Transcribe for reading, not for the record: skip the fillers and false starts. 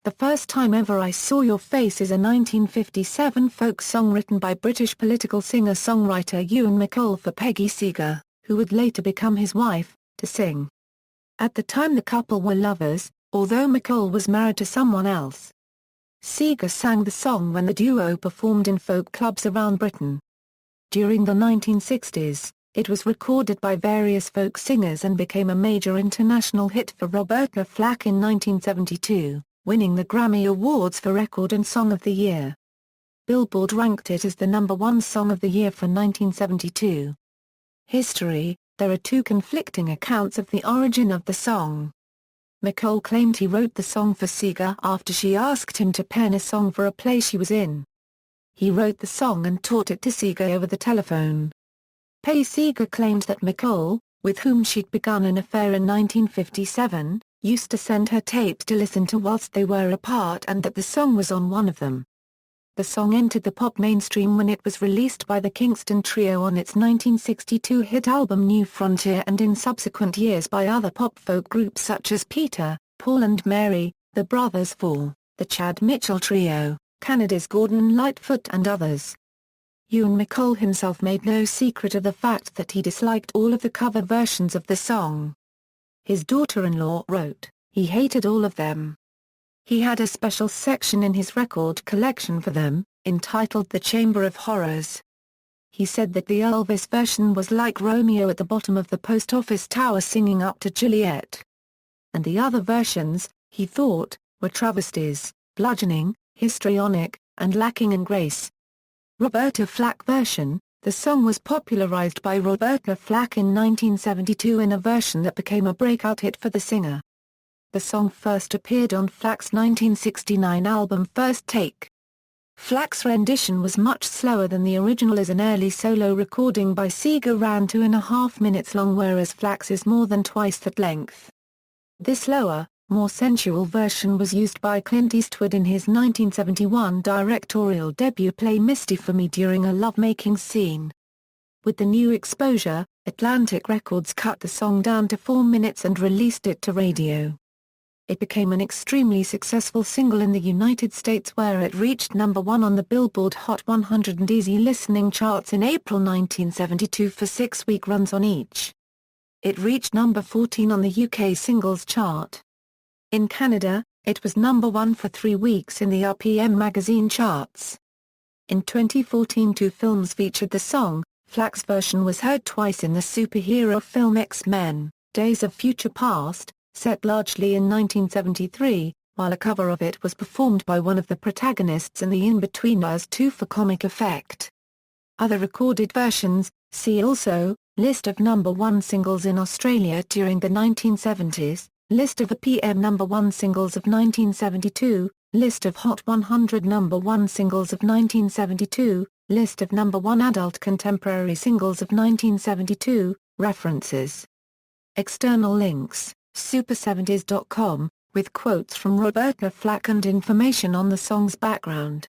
The First Time Ever I Saw Your Face is a 1957 folk song written by British political singer-songwriter Ewan MacColl for Peggy Seeger, who would later become his wife, to sing. At the time the couple were lovers, although MacColl was married to someone else. Seeger sang the song when the duo performed in folk clubs around Britain. During the 1960s, it was recorded by various folk singers and became a major international hit for Roberta Flack in 1972, winning the Grammy Awards for Record and Song of the Year. Billboard ranked it as the #1 Song of the Year for 1972. History: there are two conflicting accounts of the origin of the song. MacColl claimed he wrote the song for Seeger after she asked him to pen a song for a play she was in. He wrote the song and taught it to Seeger over the telephone. Peggy Seeger claimed that MacColl, with whom she'd begun an affair in 1957, used to send her tapes to listen to whilst they were apart and that the song was on one of them. The song entered the pop mainstream when it was released by the Kingston Trio on its 1962 hit album New Frontier and in subsequent years by other pop-folk groups such as Peter, Paul and Mary, the Brothers Four, the Chad Mitchell Trio, Canada's Gordon Lightfoot and others. Ewan MacColl himself made no secret of the fact that he disliked all of the cover versions of the song. His daughter-in-law wrote, "He hated all of them. He had a special section in his record collection for them, entitled The Chamber of Horrors." He said that the Elvis version was like Romeo at the bottom of the post office tower singing up to Juliet. And the other versions, he thought, were travesties, bludgeoning, histrionic, and lacking in grace. Roberta Flack version: the song was popularized by Roberta Flack in 1972 in a version that became a breakout hit for the singer. The song first appeared on Flack's 1969 album First Take. Flack's rendition was much slower than the original as an early solo recording by Seeger ran 2.5 minutes long whereas Flack's is more than twice that length. This slower, more sensual version was used by Clint Eastwood in his 1971 directorial debut play Misty for Me during a lovemaking scene. With the new exposure, Atlantic Records cut the song down to 4 minutes and released it to radio. It became an extremely successful single in the United States where it reached #1 on the Billboard Hot 100 and Easy Listening charts in April 1972 for 6-week runs on each. It reached number 14 on the UK Singles Chart. In Canada, it was #1 for 3 weeks in the RPM magazine charts. In 2014 2 films featured the song. Flack's version was heard twice in the superhero film X-Men, Days of Future Past, set largely in 1973, while a cover of it was performed by one of the protagonists in The In-Betweeners 2 for comic effect. Other recorded versions, see also, List of #1 singles in Australia during the 1970s, List of RPM #1 singles of 1972, List of Hot 100 #1 singles of 1972, List of #1 adult contemporary singles of 1972, references. External links: super70s.com, with quotes from Roberta Flack and information on the song's background.